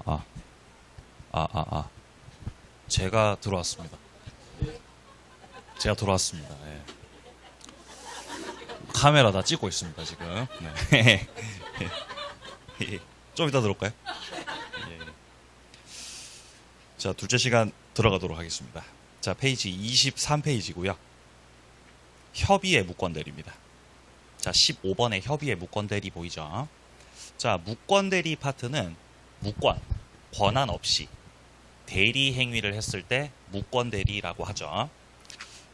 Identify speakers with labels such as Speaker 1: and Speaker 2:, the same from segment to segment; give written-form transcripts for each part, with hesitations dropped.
Speaker 1: 아, 제가 들어왔습니다. 제가 돌아왔습니다. 예. 카메라 다 찍고 있습니다, 지금. 네. 좀 이따 들어올까요? 예. 자, 둘째 시간 들어가도록 하겠습니다. 자, 페이지 23페이지고요. 협의의 무권대리입니다. 자, 15번의 협의의 무권대리 보이죠? 자, 무권대리 파트는 무권, 권한 없이 대리 행위를 했을 때 무권대리라고 하죠.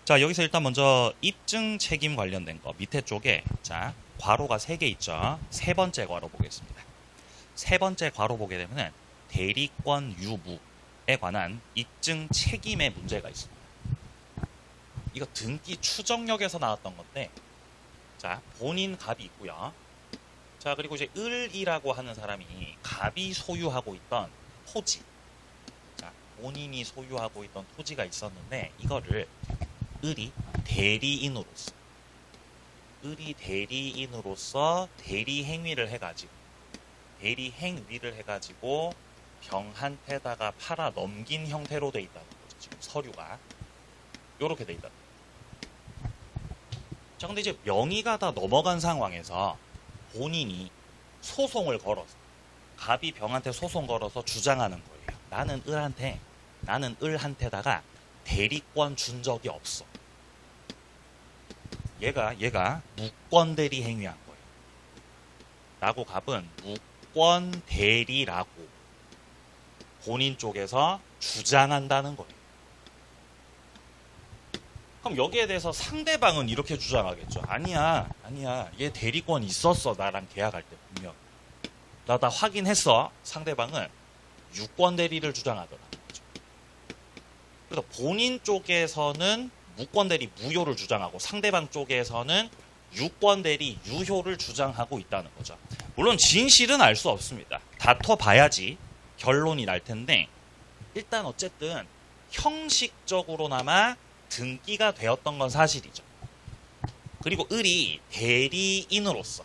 Speaker 1: 자, 여기서 일단 먼저 입증 책임 관련된 거 밑에 쪽에 자, 괄호가 3개 있죠. 세 번째 괄호 보겠습니다. 세 번째 괄호 보게 되면 대리권 유무에 관한 입증 책임의 문제가 있습니다. 이거 등기 추정력에서 나왔던 건데, 자, 본인 갑이 있고요. 자, 그리고 이제 을이라고 하는 사람이 갑이 소유하고 있던 토지, 자, 본인이 소유하고 있던 토지가 있었는데 이거를 을이 대리인으로서 대리 행위를 해가지고 병한테다가 팔아 넘긴 형태로 돼 있다는 거죠. 지금 서류가 요렇게 돼 있다. 자, 근데 이제 명의가 다 넘어간 상황에서 본인이 소송을 걸어서 갑이 병한테 소송 걸어서 주장하는 거예요. 나는 을한테다가 대리권 준 적이 없어. 얘가 무권 대리 행위한 거예요. 라고 갑은 무권 대리라고 본인 쪽에서 주장한다는 거예요. 그럼 여기에 대해서 상대방은 이렇게 주장하겠죠. 아니야. 얘 대리권 있었어. 나랑 계약할 때 분명. 나 확인했어. 상대방은 유권 대리를 주장하더라. 그래서 본인 쪽에서는 무권 대리 무효를 주장하고 상대방 쪽에서는 유권 대리 유효를 주장하고 있다는 거죠. 물론 진실은 알 수 없습니다. 다퉈봐야지 결론이 날 텐데 일단 어쨌든 형식적으로나마 등기가 되었던 건 사실이죠. 그리고 을이 대리인으로서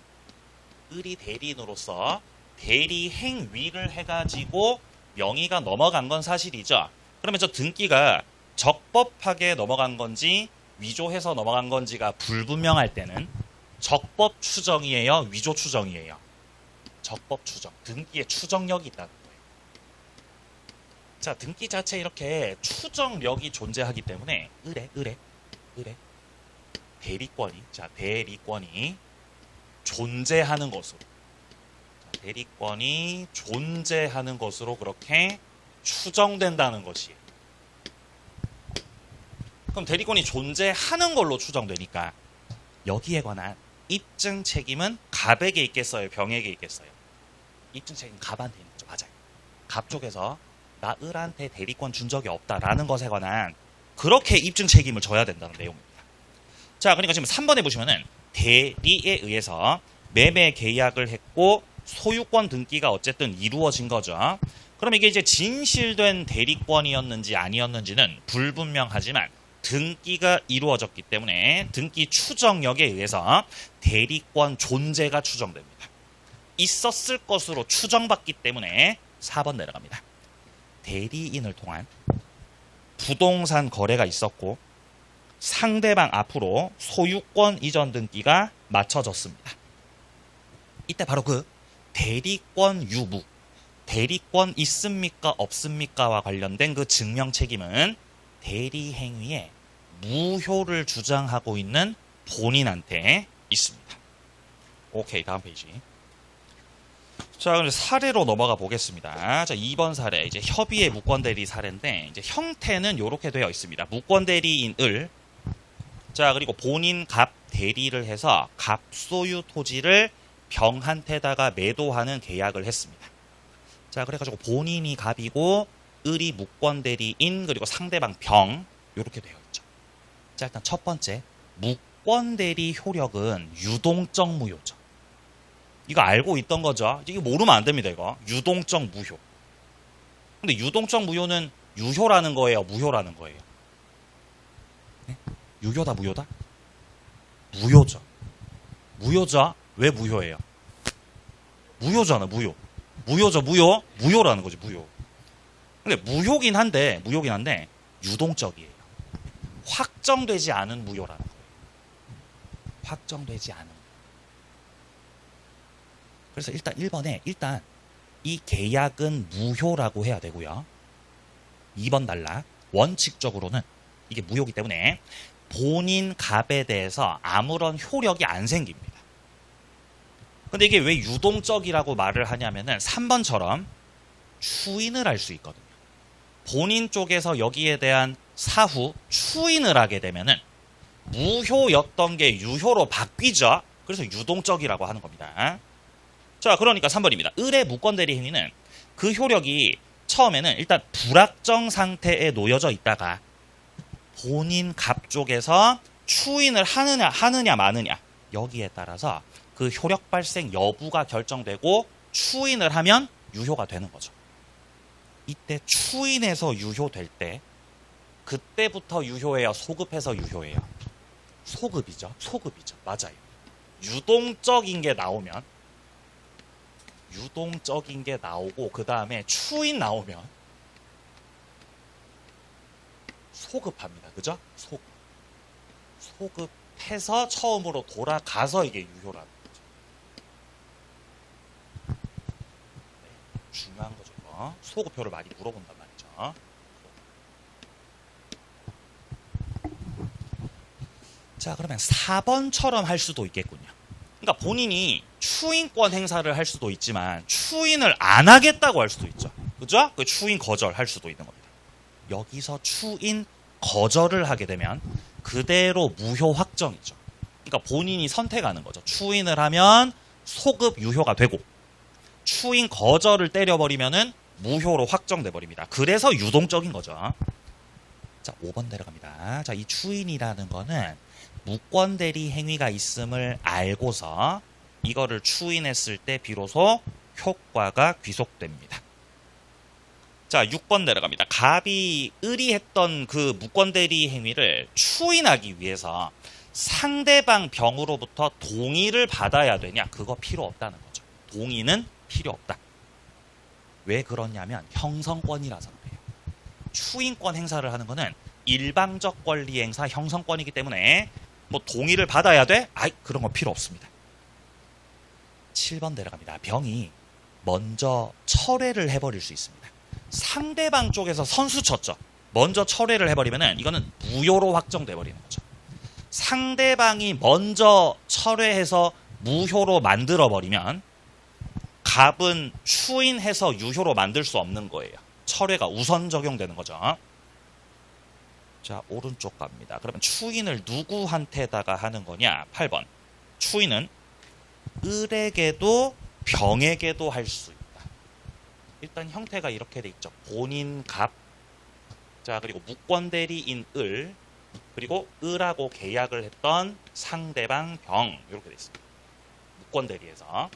Speaker 1: 대리 행위를 해가지고 명의가 넘어간 건 사실이죠. 그러면 저 등기가 적법하게 넘어간 건지 위조해서 넘어간 건지가 불분명할 때는 적법 추정이에요, 위조 추정이에요? 적법 추정. 등기에 추정력이 있다는 거예요. 자, 등기 자체에 이렇게 추정력이 존재하기 때문에 을에 대리권이 존재하는 것으로, 대리권이 존재하는 것으로 그렇게 추정된다는 것이에요. 그럼 대리권이 존재하는 걸로 추정되니까 여기에 관한 입증 책임은 갑에게 있겠어요, 병에게 있겠어요? 입증 책임 갑한테 있는 거죠. 맞아요. 갑 쪽에서 나 을한테 대리권 준 적이 없다라는 것에 관한 그렇게 입증 책임을 져야 된다는 내용입니다. 자, 그러니까 지금 3번에 보시면은 대리에 의해서 매매 계약을 했고 소유권 등기가 어쨌든 이루어진 거죠. 그럼 이게 이제 진실된 대리권이었는지 아니었는지는 불분명하지만 등기가 이루어졌기 때문에 등기 추정력에 의해서 대리권 존재가 추정됩니다. 있었을 것으로 추정받기 때문에 4번 내려갑니다. 대리인을 통한 부동산 거래가 있었고 상대방 앞으로 소유권 이전 등기가 맞춰졌습니다. 이때 바로 그 대리권 유무, 대리권 있습니까 없습니까와 관련된 그 증명 책임은 대리 행위에 무효를 주장하고 있는 본인한테 있습니다. 오케이, 다음 페이지. 자, 그럼 사례로 넘어가 보겠습니다. 자, 2번 사례, 이제 협의의 무권 대리 사례인데, 이제 형태는 이렇게 되어 있습니다. 무권 대리인 을, 자, 그리고 본인 갑 대리를 해서 갑 소유 토지를 병한테다가 매도하는 계약을 했습니다. 자, 그래가지고 본인이 갑이고, 을이 무권 대리인, 그리고 상대방 병, 이렇게 되어 있죠. 자, 일단 첫 번째, 무권 대리 효력은 유동적 무효죠. 이거 알고 있던 거죠. 이거 모르면 안 됩니다, 이거. 유동적 무효. 근데 유동적 무효는 유효라는 거예요, 무효라는 거예요? 네? 유효다, 무효다? 무효죠. 무효죠? 왜 무효예요? 무효잖아, 무효. 무효죠, 무효. 무효라는 거지, 무효. 근데 무효긴 한데 유동적이에요. 확정되지 않은 무효라는 거예요. 확정되지 않은. 그래서 일단 1번에 이 계약은 무효라고 해야 되고요. 2번 단락. 원칙적으로는 이게 무효이기 때문에 본인 갑에 대해서 아무런 효력이 안 생깁니다. 근데 이게 왜 유동적이라고 말을 하냐면은 3번처럼 추인을 할 수 있거든요. 본인 쪽에서 여기에 대한 사후 추인을 하게 되면은 무효였던 게 유효로 바뀌죠. 그래서 유동적이라고 하는 겁니다. 자, 그러니까 3번입니다. 을의 무권대리 행위는 그 효력이 처음에는 일단 불확정 상태에 놓여져 있다가 본인 갑 쪽에서 추인을 하느냐 마느냐 여기에 따라서 그 효력 발생 여부가 결정되고 추인을 하면 유효가 되는 거죠. 이때 추인해서 유효될 때 그때부터 유효해요? 소급해서 유효해요? 소급이죠. 맞아요. 유동적인 게 나오고 그 다음에 추인 나오면 소급합니다. 그죠? 소급해서 처음으로 돌아가서 이게 유효라는 거죠. 네, 중요한 거죠. 소급효를 많이 물어본단 말이죠. 자, 그러면 4번처럼 할 수도 있겠군요. 그러니까 본인이 추인권 행사를 할 수도 있지만 추인을 안 하겠다고 할 수도 있죠. 그죠? 그 추인 거절할 수도 있는 겁니다. 여기서 추인 거절을 하게 되면 그대로 무효 확정이죠. 그러니까 본인이 선택하는 거죠. 추인을 하면 소급 유효가 되고 추인 거절을 때려버리면은 무효로 확정돼 버립니다. 그래서 유동적인 거죠. 자, 5번 내려갑니다. 자, 이 추인이라는 거는 무권대리 행위가 있음을 알고서 이거를 추인했을 때 비로소 효과가 귀속됩니다. 자, 6번 내려갑니다. 갑이 을이 했던 그 무권대리 행위를 추인하기 위해서 상대방 병으로부터 동의를 받아야 되냐? 그거 필요 없다는 거죠. 동의는 필요 없다. 왜 그러냐면 형성권이라서 그래요. 추인권 행사를 하는 거는 일방적 권리 행사 형성권이기 때문에 뭐 동의를 받아야 돼? 그런 거 필요 없습니다. 7번 내려갑니다. 병이 먼저 철회를 해버릴 수 있습니다. 상대방 쪽에서 선수 쳤죠. 먼저 철회를 해버리면은 이거는 무효로 확정돼 버리는 거죠. 상대방이 먼저 철회해서 무효로 만들어 버리면 갑은 추인해서 유효로 만들 수 없는 거예요. 철회가 우선 적용되는 거죠. 자, 오른쪽 갑니다. 그러면 추인을 누구한테다가 하는 거냐? 8번. 추인은 을에게도 병에게도 할 수 있다. 일단 형태가 이렇게 돼 있죠. 본인 갑, 자, 그리고 무권대리인 을, 그리고 을하고 계약을 했던 상대방 병, 이렇게 돼 있습니다. 무권대리에서.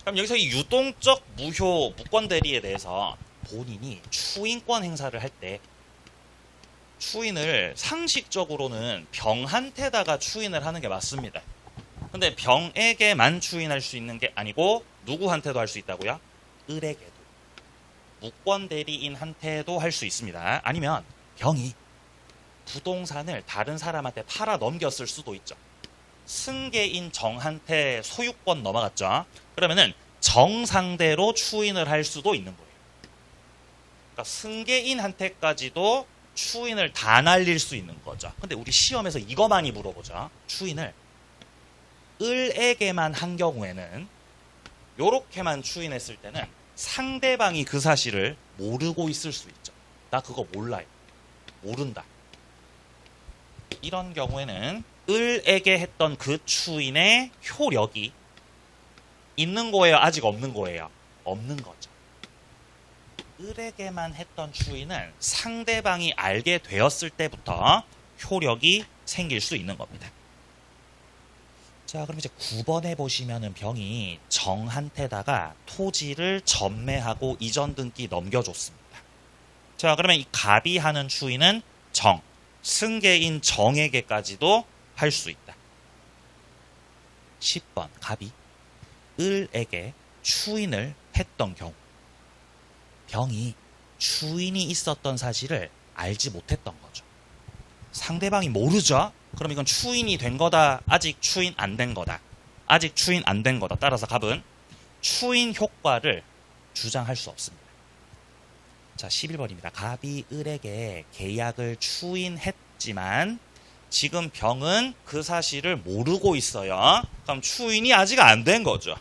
Speaker 1: 그럼 여기서 이 유동적 무효 무권대리에 대해서 본인이 추인권 행사를 할 때 추인을 상식적으로는 병한테다가 추인을 하는 게 맞습니다. 근데 병에게만 추인할 수 있는 게 아니고 누구한테도 할 수 있다고요? 을에게도. 무권대리인한테도 할 수 있습니다. 아니면 병이 부동산을 다른 사람한테 팔아 넘겼을 수도 있죠. 승계인 정한테 소유권 넘어갔죠. 그러면은 정 상대로 추인을 할 수도 있는 거예요. 그러니까 승계인한테까지도 추인을 다 날릴 수 있는 거죠. 근데 우리 시험에서 이거 많이 물어보죠. 추인을 을에게만 한 경우에는 요렇게만 추인했을 때는 상대방이 그 사실을 모르고 있을 수 있죠. 나 그거 몰라요. 모른다. 이런 경우에는 을에게 했던 그 추인의 효력이 있는 거예요? 아직 없는 거예요? 없는 거죠. 을에게만 했던 추인은 상대방이 알게 되었을 때부터 효력이 생길 수 있는 겁니다. 자, 그럼 이제 9번에 보시면은 병이 정한테다가 토지를 전매하고 이전 등기 넘겨줬습니다. 자, 그러면 이 갑이 하는 추인은 정, 승계인 정에게까지도 할 수 있다. 10번 갑이 을에게 추인을 했던 경우, 병이 추인이 있었던 사실을 알지 못했던 거죠. 상대방이 모르죠? 그럼 이건 추인이 된 거다, 아직 추인 안 된 거다. 아직 추인 안 된 거다. 따라서 갑은 추인 효과를 주장할 수 없습니다. 자, 11번입니다. 갑이 을에게 계약을 추인했지만 지금 병은 그 사실을 모르고 있어요. 그럼 추인이 아직 안 된 거죠.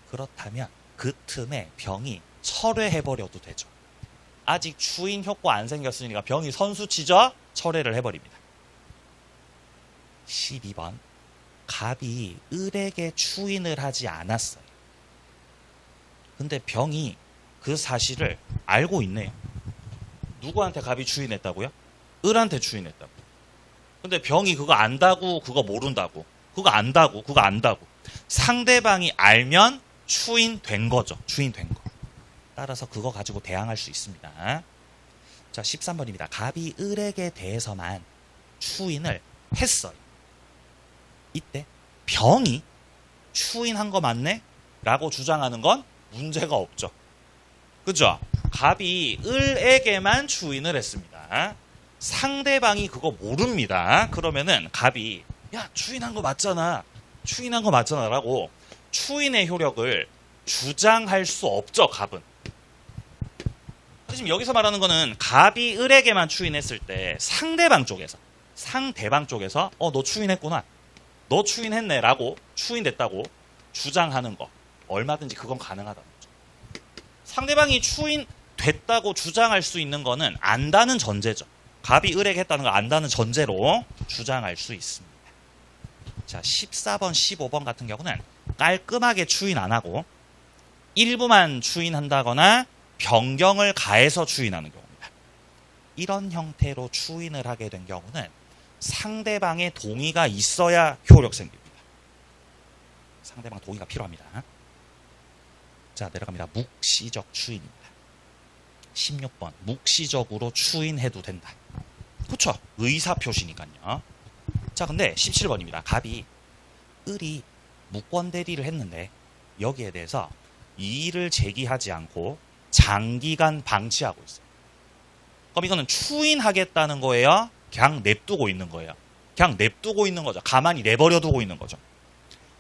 Speaker 1: 그렇다면 그 틈에 병이 철회해버려도 되죠. 아직 추인 효과 안 생겼으니까 병이 선수치죠? 철회를 해버립니다. 12번. 갑이 을에게 추인을 하지 않았어요. 근데 병이 그 사실을 알고 있네요. 누구한테 갑이 추인했다고요? 을한테 추인했다고. 근데 병이 그거 안다고, 그거 모른다고. 그거 안다고, 그거 안다고. 상대방이 알면 추인된 거죠. 추인된 거. 따라서 그거 가지고 대항할 수 있습니다. 자, 13번입니다. 갑이 을에게 대해서만 추인을 했어요. 이때 병이 추인한 거 맞네? 라고 주장하는 건 문제가 없죠. 그죠? 갑이 을에게만 추인을 했습니다. 상대방이 그거 모릅니다. 그러면은 갑이 야, 추인한 거 맞잖아. 추인한 거 맞잖아. 라고 추인의 효력을 주장할 수 없죠. 갑은. 지금 여기서 말하는 거는 갑이 을에게만 추인했을 때 상대방 쪽에서 너 추인했구나. 너 추인했네. 라고 추인됐다고 주장하는 거. 얼마든지 그건 가능하다는 거죠. 상대방이 추인됐다고 주장할 수 있는 거는 안다는 전제죠. 갑이 을에게 했다는 걸 안다는 전제로 주장할 수 있습니다. 자, 14번, 15번 같은 경우는 깔끔하게 추인 안 하고 일부만 추인한다거나 변경을 가해서 추인하는 경우입니다. 이런 형태로 추인을 하게 된 경우는 상대방의 동의가 있어야 효력 생깁니다. 상대방 동의가 필요합니다. 자, 내려갑니다. 묵시적 추인입니다. 16번. 묵시적으로 추인해도 된다. 그쵸? 의사표시니까요. 자, 근데 17번입니다. 갑이 을이 무권 대리를 했는데 여기에 대해서 이의를 제기하지 않고 장기간 방치하고 있어요. 그럼 이거는 추인하겠다는 거예요? 그냥 냅두고 있는 거예요? 그냥 냅두고 있는 거죠. 가만히 내버려두고 있는 거죠.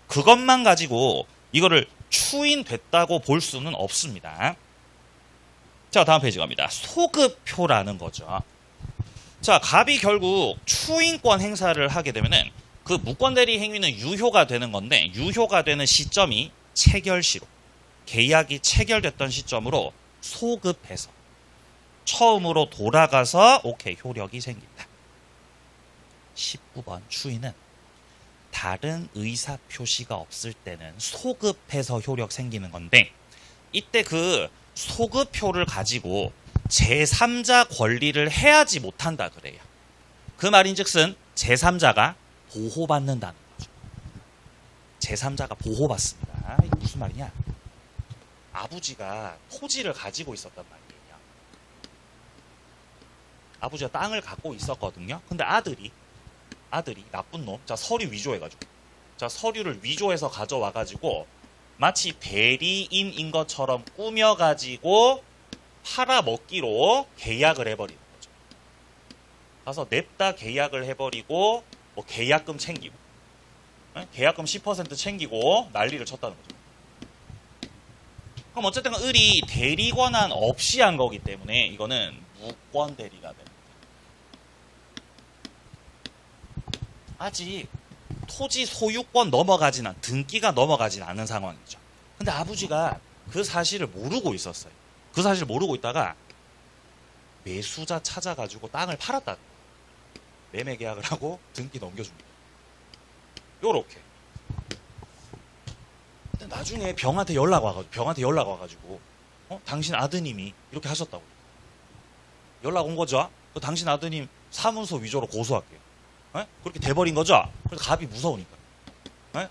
Speaker 1: 그것만 가지고 이거를 추인됐다고 볼 수는 없습니다. 자, 다음 페이지 갑니다. 소급표라는 거죠. 자, 갑이 결국 추인권 행사를 하게 되면은 그 무권대리 행위는 유효가 되는 건데 유효가 되는 시점이 체결시로 계약이 체결됐던 시점으로 소급해서 처음으로 돌아가서 오케이 효력이 생긴다. 19번 추인은 다른 의사 표시가 없을 때는 소급해서 효력 생기는 건데 이때 그 소급표를 가지고 제3자 권리를 해하지 못한다 그래요. 그 말인즉슨 제3자가 보호받는다는 거죠. 제3자가 보호받습니다. 이게 무슨 말이냐? 아버지가 토지를 가지고 있었단 말이에요. 아버지가 땅을 갖고 있었거든요. 근데 아들이 나쁜 놈, 자 서류 위조해가지고, 자 서류를 위조해서 가져와가지고 마치 대리인인 것처럼 꾸며가지고 팔아먹기로 계약을 해버리는 거죠. 가서 냅다 계약을 해버리고 뭐 계약금 챙기고, 계약금 10% 챙기고 난리를 쳤다는 거죠. 그럼 어쨌든 을이 대리 권한 없이 한 거기 때문에 이거는 무권 대리가 됩니다. 아직 토지 소유권 넘어가진 등기가 넘어가진 않은 상황이죠. 근데 아버지가 그 사실을 모르고 있었어요. 그 사실을 모르고 있다가 매수자 찾아가지고 땅을 팔았다. 매매 계약을 하고 등기 넘겨줍니다. 요렇게. 근데 나중에 병한테 연락 와가지고 당신 아드님이 이렇게 하셨다고. 연락 온 거죠. 당신 아드님 사문서 위조로 고소할게요. 그렇게 돼버린 거죠. 그래서 갑이 무서우니까.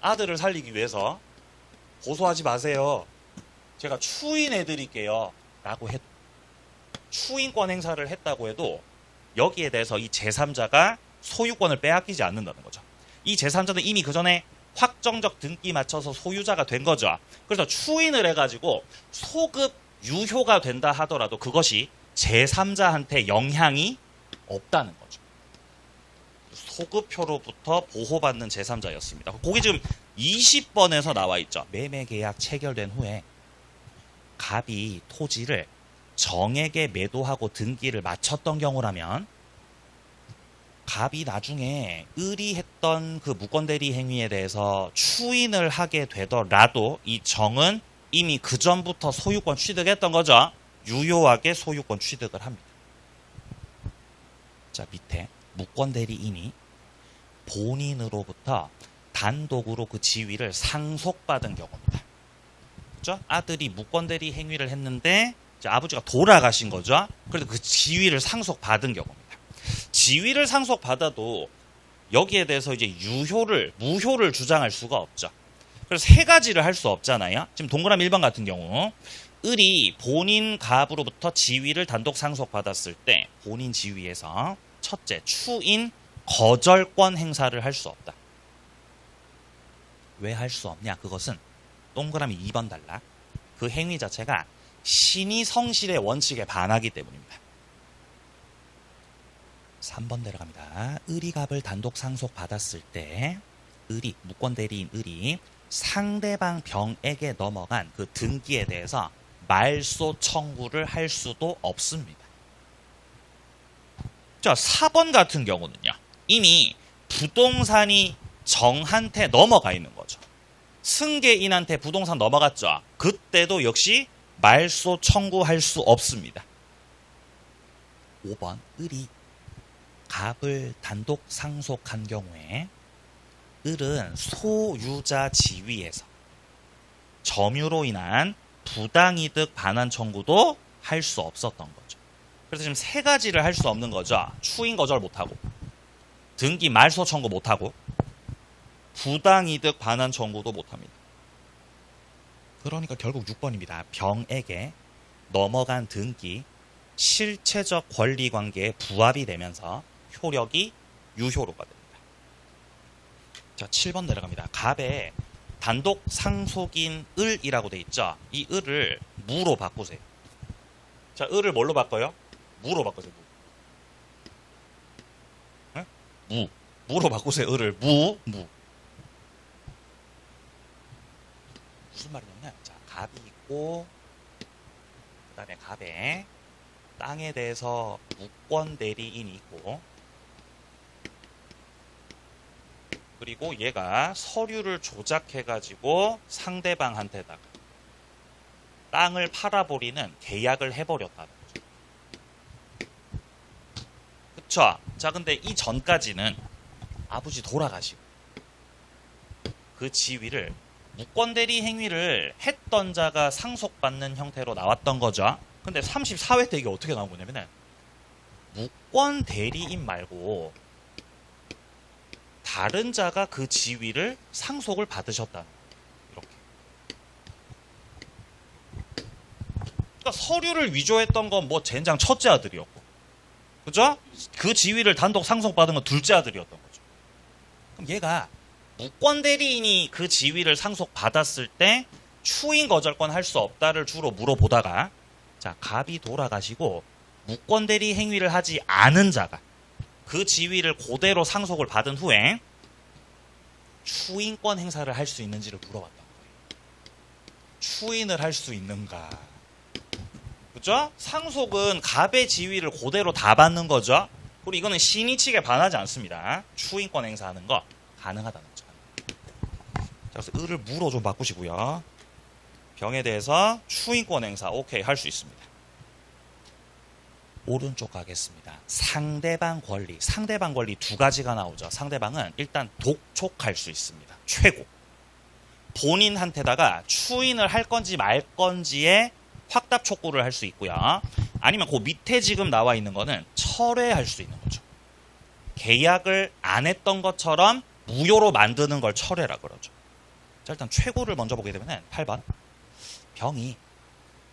Speaker 1: 아들을 살리기 위해서 고소하지 마세요. 제가 추인해드릴게요. 라고 해도 추인권 행사를 했다고 해도 여기에 대해서 이 제3자가 소유권을 빼앗기지 않는다는 거죠. 이 제3자는 이미 그 전에 확정적 등기 맞춰서 소유자가 된 거죠. 그래서 추인을 해가지고 소급 유효가 된다 하더라도 그것이 제3자한테 영향이 없다는 거죠. 소급표로부터 보호받는 제3자였습니다. 거기 지금 20번에서 나와 있죠. 매매계약 체결된 후에 갑이 토지를 정에게 매도하고 등기를 마쳤던 경우라면 갑이 나중에 을이 그 무권대리 행위에 대해서 추인을 하게 되더라도 이 정은 이미 그 전부터 소유권 취득했던 거죠. 유효하게 소유권 취득을 합니다. 자, 밑에 무권대리인이 본인으로부터 단독으로 그 지위를 상속받은 경우입니다. 그렇죠? 아들이 무권대리 행위를 했는데 아버지가 돌아가신 거죠. 그래서 그 지위를 상속받은 경우입니다. 지위를 상속받아도 여기에 대해서 이제 무효를 주장할 수가 없죠. 그래서 세 가지를 할 수 없잖아요. 지금 동그라미 1번 같은 경우 을이 본인 갑으로부터 지위를 단독 상속받았을 때 본인 지위에서 첫째, 추인 거절권 행사를 할 수 없다. 왜 할 수 없냐? 그것은 동그라미 2번 단락. 그 행위 자체가 신의 성실의 원칙에 반하기 때문입니다. 3번 내려갑니다. 을이 갑을 단독 상속받았을 때 무권대리인 을이 상대방 병에게 넘어간 그 등기에 대해서 말소 청구를 할 수도 없습니다. 자, 4번 같은 경우는요. 이미 부동산이 정한테 넘어가 있는 거죠. 승계인한테 부동산 넘어갔죠. 그때도 역시 말소 청구할 수 없습니다. 5번 을이 갑을 단독 상속한 경우에 을은 소유자 지위에서 점유로 인한 부당이득 반환 청구도 할 수 없었던 거죠. 그래서 지금 세 가지를 할 수 없는 거죠. 추인 거절 못하고, 등기 말소 청구 못하고, 부당이득 반환 청구도 못합니다. 그러니까 결국 6번입니다. 병에게 넘어간 등기 실체적 권리관계에 부합이 되면서 효력이 유효로가 됩니다. 자, 7번 내려갑니다. 갑의 단독 상속인 을이라고 돼 있죠. 이 을을 무로 바꾸세요. 자, 을을 뭘로 바꿔요? 무로 바꾸세요. 네? 무로 바꾸세요. 을을 무. 무슨 말이냐면, 자, 갑이 있고 그 다음에 갑에 땅에 대해서 무권 대리인이 있고, 그리고 얘가 서류를 조작해가지고 상대방한테다가 땅을 팔아버리는 계약을 해버렸다는 거죠. 그쵸? 자, 근데 이 전까지는 아버지 돌아가시고 그 지위를 무권대리 행위를 했던 자가 상속받는 형태로 나왔던 거죠. 근데 34회 때 이게 어떻게 나온 거냐면은 무권대리인 말고 다른 자가 그 지위를 상속을 받으셨다는 거예요. 이렇게. 그러니까 서류를 위조했던 건 뭐 젠장 첫째 아들이었고, 그죠? 그 지위를 단독 상속받은 건 둘째 아들이었던 거죠. 그럼 얘가 무권대리인이 그 지위를 상속받았을 때 추인 거절권 할 수 없다를 주로 물어보다가, 자, 갑이 돌아가시고 무권대리 행위를 하지 않은 자가 그 지위를 그대로 상속을 받은 후에 추인권 행사를 할 수 있는지를 물어봤던 거예요. 추인을 할 수 있는가? 그죠? 상속은 갑의 지위를 그대로 다 받는 거죠. 그리고 이거는 신의 측에 반하지 않습니다. 추인권 행사하는 거 가능하다는 거죠. 자, 그래서 을을 무로 좀 바꾸시고요. 병에 대해서 추인권 행사 오케이 할 수 있습니다. 오른쪽 가겠습니다. 상대방 권리 두 가지가 나오죠. 상대방은 일단 독촉할 수 있습니다. 최고. 본인한테다가 추인을 할 건지 말 건지에 확답 촉구를 할 수 있고요. 아니면 그 밑에 지금 나와 있는 거는 철회할 수 있는 거죠. 계약을 안 했던 것처럼 무효로 만드는 걸 철회라 그러죠. 자, 일단 최고를 먼저 보게 되면 8번. 병이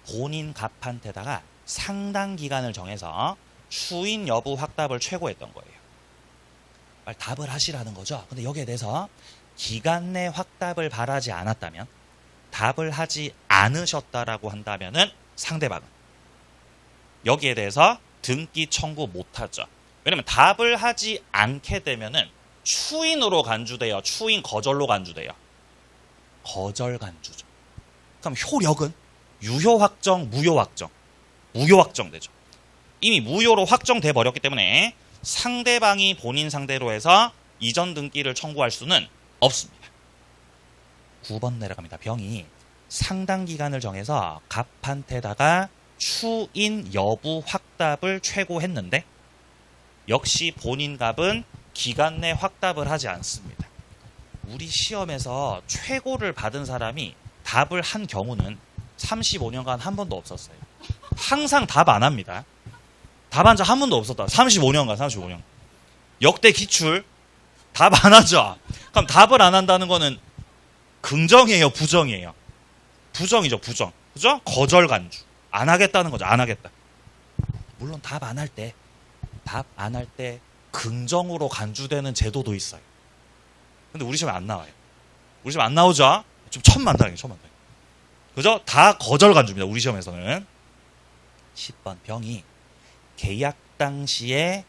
Speaker 1: 본인 갑한테다가 상당 기간을 정해서 추인 여부 확답을 최고했던 거예요. 빨리 답을 하시라는 거죠. 근데 여기에 대해서 기간 내 확답을 바라지 않았다면, 답을 하지 않으셨다라고 한다면은 상대방은 여기에 대해서 등기 청구 못하죠. 왜냐면 답을 하지 않게 되면은 추인으로 간주돼요. 추인 거절로 간주돼요. 거절 간주죠. 그럼 효력은 유효 확정, 무효 확정. 무효 확정되죠. 이미 무효로 확정돼 버렸기 때문에 상대방이 본인 상대로 해서 이전 등기를 청구할 수는 없습니다. 9번 내려갑니다. 병이 상당 기간을 정해서 갑한테다가 추인 여부 확답을 최고했는데 역시 본인 갑은 기간 내 확답을 하지 않습니다. 우리 시험에서 최고를 받은 사람이 답을 한 경우는 35년간 한 번도 없었어요. 항상 답 안 합니다. 답 한 적 한 번도 없었다. 35년간. 역대 기출 답 안 하죠. 그럼 답을 안 한다는 거는 긍정이에요, 부정이에요? 부정이죠, 부정. 그죠? 거절 간주. 안 하겠다는 거죠, 안 하겠다. 물론 답 안 할 때 긍정으로 간주되는 제도도 있어요. 근데 우리 시험에 안 나와요. 우리 시험에 안 나오죠? 좀 천만다행이에요, 천만다행. 그죠? 다 거절 간주입니다, 우리 시험에서는. 10번 병이 계약 당시에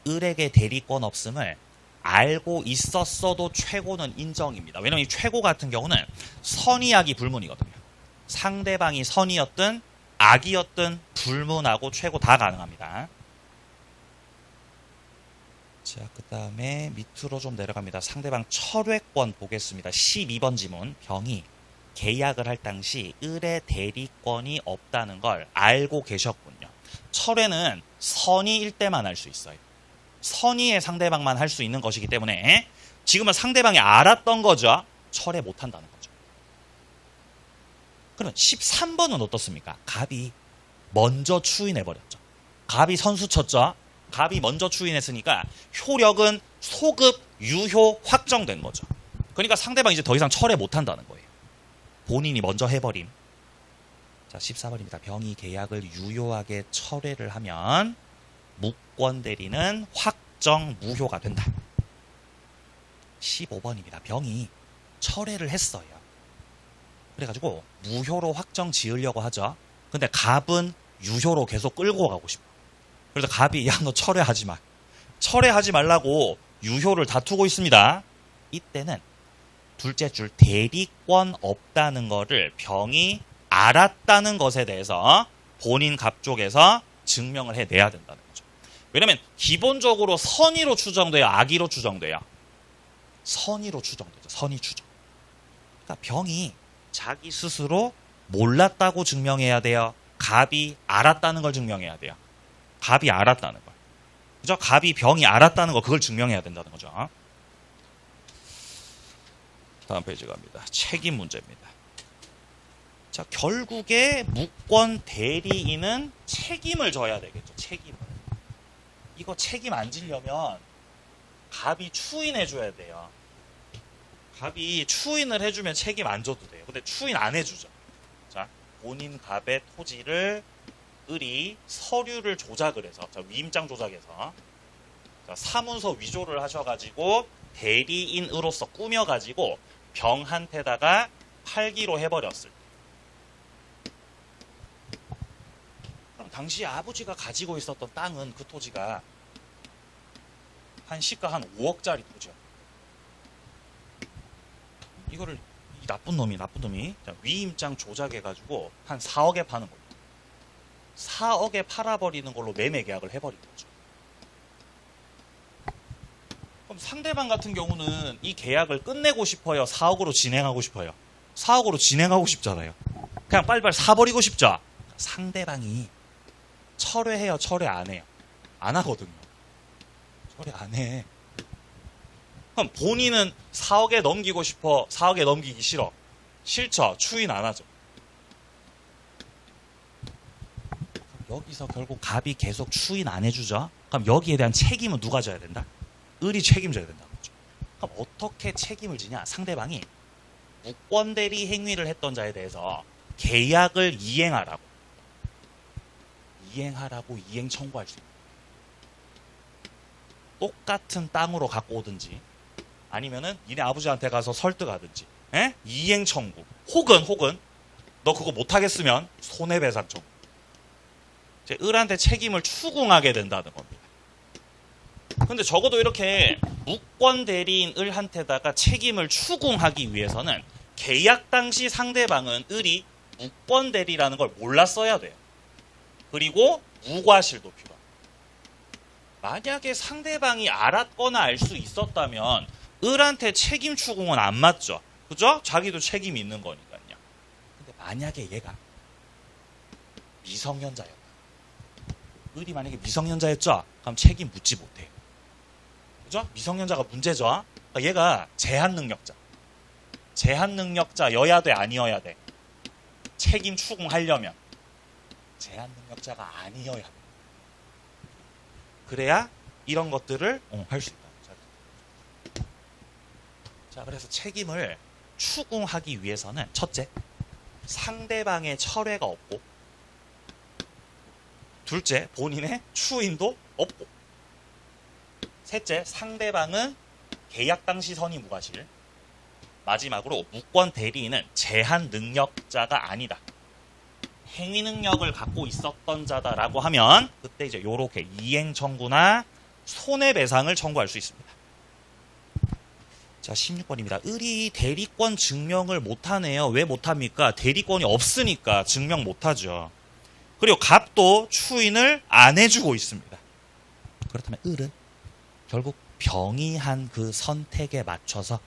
Speaker 1: 을에게 대리권 없음을 알고 있었어도 최고는 인정입니다. 왜냐면 이 최고 같은 경우는 선의악이 불문이거든요. 상대방이 선이었든 악이었든 불문하고 최고 다 가능합니다. 자, 그 다음에 밑으로 좀 내려갑니다. 상대방 철회권 보겠습니다. 12번 지문. 병이 계약을 할 당시 을의 대리권이 없다는 걸 알고 계셨군요. 철회는 선의일 때만 할 수 있어요. 선의의 상대방만 할 수 있는 것이기 때문에 지금은 상대방이 알았던 거죠. 철회 못한다는 거죠. 그러면 13번은 어떻습니까? 갑이 먼저 추인해버렸죠. 갑이 선수 쳤죠. 갑이 먼저 추인했으니까 효력은 소급 유효 확정된 거죠. 그러니까 상대방이 이제 더 이상 철회 못한다는 거예요. 본인이 먼저 해버림. 자, 14번입니다. 병이 계약을 유효하게 철회를 하면 무권 대리는 확정 무효가 된다. 15번입니다. 병이 철회를 했어요. 그래가지고 무효로 확정 지으려고 하죠. 근데 갑은 유효로 계속 끌고 가고 싶어. 그래서 갑이 야, 너 철회하지 마. 철회하지 말라고 유효를 다투고 있습니다. 이때는 둘째 줄 대리권 없다는 거를 병이 알았다는 것에 대해서 본인 갑 쪽에서 증명을 해내야 된다는 거죠. 왜냐면 기본적으로 선의로 추정돼요, 악의로 추정돼요? 선의로 추정되죠. 선의 추정. 그러니까 병이 자기 스스로 몰랐다고 증명해야 돼요. 갑이 알았다는 걸 증명해야 돼요. 갑이 알았다는 걸. 그죠? 갑이 병이 알았다는 거, 그걸 증명해야 된다는 거죠. 다음 페이지 갑니다. 책임 문제입니다. 자, 결국에 무권 대리인은 책임을 져야 되겠죠. 책임을. 이거 책임 안 지려면 갑이 추인해줘야 돼요. 갑이 추인을 해주면 책임 안 져도 돼요. 근데 추인 안 해주죠. 자, 본인 갑의 토지를 을이 서류를 조작을 해서, 자, 위임장 조작해서, 자, 사문서 위조를 하셔가지고 대리인으로서 꾸며가지고 병한테다가 팔기로 해버렸을 때, 그럼 당시 아버지가 가지고 있었던 땅은 그 토지가 한 시가 한 5억짜리 토지야. 이거를 이 나쁜 놈이 자, 위임장 조작해가지고 한 4억에 파는 거예요. 4억에 팔아버리는 걸로 매매 계약을 해버린 거죠. 그럼 상대방 같은 경우는 이 계약을 끝내고 싶어요? 4억으로 진행하고 싶어요? 4억으로 진행하고 싶잖아요. 그냥 빨리빨리 사버리고 싶죠? 상대방이 철회해요? 철회 안 해요? 안 하거든요. 철회 안 해. 그럼 본인은 4억에 넘기고 싶어? 4억에 넘기기 싫어? 싫죠? 추인 안 하죠. 여기서 결국 갑이 계속 추인 안 해주죠. 그럼 여기에 대한 책임은 누가 져야 된다? 을이 책임져야 된다는 거죠. 그럼 어떻게 책임을 지냐? 상대방이 무권 대리 행위를 했던 자에 대해서 계약을 이행하라고 이행 청구할 수 있다. 똑같은 땅으로 갖고 오든지 아니면은 니네 아버지한테 가서 설득하든지, 에? 이행 청구, 혹은 너 그거 못하겠으면 손해배상 청구. 이제 을한테 책임을 추궁하게 된다는 겁니다. 근데 적어도 이렇게 무권 대리인 을한테다가 책임을 추궁하기 위해서는 계약 당시 상대방은 을이 무권 대리라는 걸 몰랐어야 돼요. 그리고 무과실도 필요합니다. 만약에 상대방이 알았거나 알 수 있었다면 을한테 책임 추궁은 안 맞죠. 그죠? 자기도 책임이 있는 거니까요. 근데 만약에 얘가 미성년자였다. 을이 만약에 미성년자였죠? 그럼 책임 묻지 못해요. 그죠? 미성년자가 문제죠? 그러니까 얘가 제한능력자. 제한능력자여야 돼, 아니어야 돼? 책임 추궁하려면 제한능력자가 아니어야 돼. 그래야 이런 것들을 할 수 있다. 자, 그래서 책임을 추궁하기 위해서는 첫째, 상대방의 철회가 없고, 둘째, 본인의 추인도 없고, 셋째, 상대방은 계약 당시 선의 무과실, 마지막으로 무권 대리인은 제한 능력자가 아니다. 행위 능력을 갖고 있었던 자다라고 하면 그때 이제 요렇게 이행 청구나 손해배상을 청구할 수 있습니다. 자, 16번입니다. 을이 대리권 증명을 못하네요. 왜 못합니까? 대리권이 없으니까 증명 못하죠. 그리고 갑도 추인을 안 해주고 있습니다. 그렇다면 을은 결국 병이 한 그 선택에 맞춰서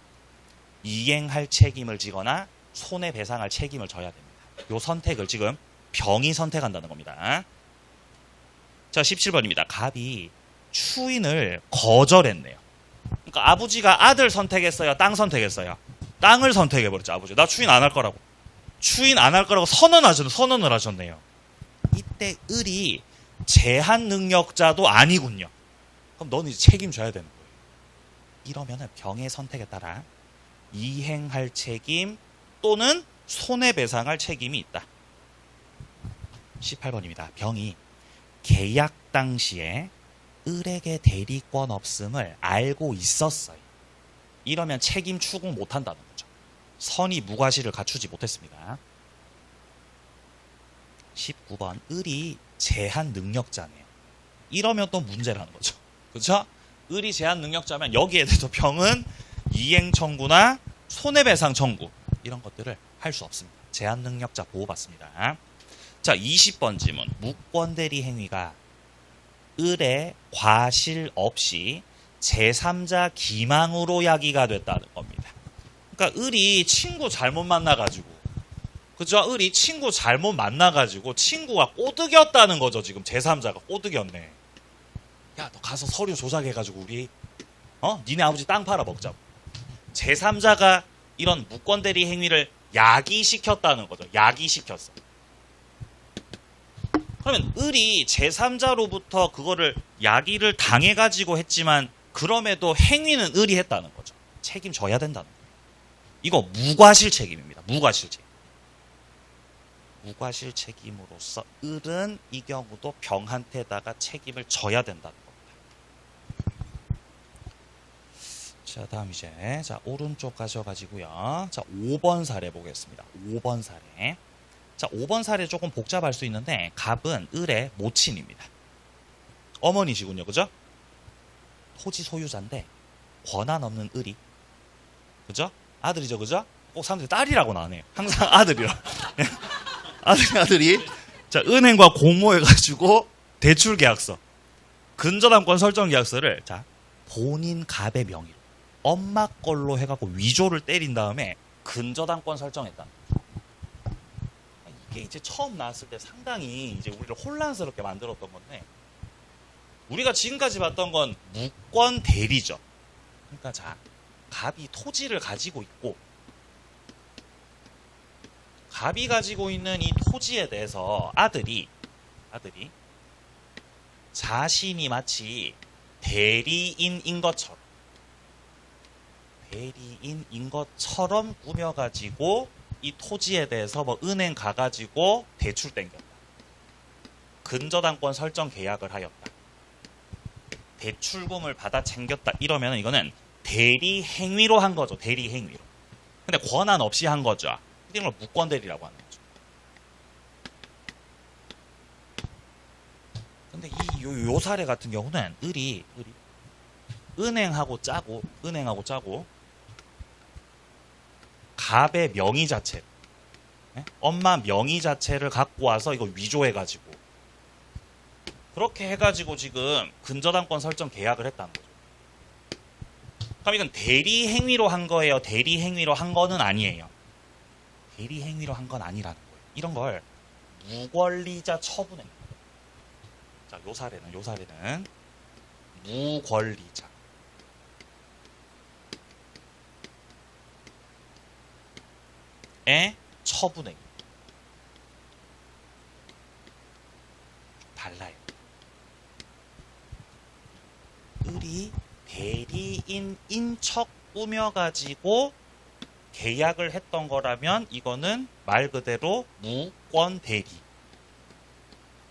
Speaker 1: 이행할 책임을 지거나 손해배상할 책임을 져야 됩니다. 요 선택을 지금 병이 선택한다는 겁니다. 자, 17번입니다. 갑이 추인을 거절했네요. 그러니까 아버지가 아들 선택했어요? 땅 선택했어요? 땅을 선택해버렸죠, 아버지. 나 추인 안 할 거라고. 추인 안 할 거라고 선언을 하셨네요. 이때 을이 제한 능력자도 아니군요. 그럼 너는 이제 책임져야 되는 거예요. 이러면은 병의 선택에 따라 이행할 책임 또는 손해배상할 책임이 있다. 18번입니다. 병이 계약 당시에 을에게 대리권 없음을 알고 있었어요. 이러면 책임 추궁 못한다는 거죠. 선의 무과실을 갖추지 못했습니다. 19번 을이 제한 능력자네요. 이러면 또 문제라는 거죠. 그렇죠? 을이 제한 능력자면 여기에 대해서 병은 이행 청구나 손해배상 청구 이런 것들을 할 수 없습니다. 제한 능력자 보호받습니다. 자, 20번 질문. 무권대리 행위가 을의 과실 없이 제3자 기망으로 야기가 됐다는 겁니다. 그러니까 을이 친구 잘못 만나가지고, 그죠? 을이 친구 잘못 만나가지고 친구가 꼬드겼다는 거죠. 지금 제3자가 꼬드겼네. 야, 너 가서 서류 조작해가지고 우리 니네 아버지 땅 팔아 먹자고. 제3자가 이런 무권대리 행위를 야기시켰다는 거죠. 야기시켰어. 그러면 을이 제3자로부터 그거를 야기를 당해가지고 했지만 그럼에도 행위는 을이 했다는 거죠. 책임져야 된다는 거예요. 이거 무과실 책임입니다. 무과실 책임. 무과실 책임으로서 을은 이 경우도 병한테다가 책임을 져야 된다는 겁니다. 자, 다음 이제 오른쪽 가셔가지고요. 자, 5번 사례 보겠습니다. 5번 사례. 자, 5번 사례 조금 복잡할 수 있는데 갑은 을의 모친입니다. 어머니시군요. 그죠? 토지 소유자인데 권한 없는 을이, 그죠? 아들이죠. 그죠? 꼭 사람들이 딸이라고는 안 해요. 항상 아들이라. 아들이 자, 은행과 공모해가지고 대출 계약서, 근저당권 설정 계약서를 자, 본인 갑의 명의로 엄마 걸로 해갖고 위조를 때린 다음에 근저당권 설정했다는 거죠. 이게 이제 처음 나왔을 때 상당히 이제 우리를 혼란스럽게 만들었던 건데, 우리가 지금까지 봤던 건 무권 대리죠. 그러니까 자, 갑이 토지를 가지고 있고, 갑이 가지고 있는 이 토지에 대해서 아들이 자신이 마치 대리인인 것처럼 꾸며가지고 이 토지에 대해서 뭐 은행 가가지고 대출 땡겼다. 근저당권 설정 계약을 하였다. 대출금을 받아 챙겼다. 이러면 이거는 대리 행위로 한 거죠. 대리 행위로. 근데 권한 없이 한 거죠. 이런 걸 무권 대리라고 하는 거죠. 근데 요 사례 같은 경우는 을이 은행하고 짜고 갑의 명의 자체, 엄마 명의 자체를 갖고 와서 이거 위조해가지고 그렇게 해가지고 지금 근저당권 설정 계약을 했다는 거죠. 그럼 이건 대리 행위로 한 거예요? 대리 행위로 한 거는 아니에요. 대리 행위로 한 건 아니라는 거예요. 이런 걸 무권리자 처분행. 자, 요 사례는 무권리자. 의 처분행. 달라요. 을이 대리인 인척 꾸며가지고 계약을 했던 거라면 이거는 말 그대로 무권 대리.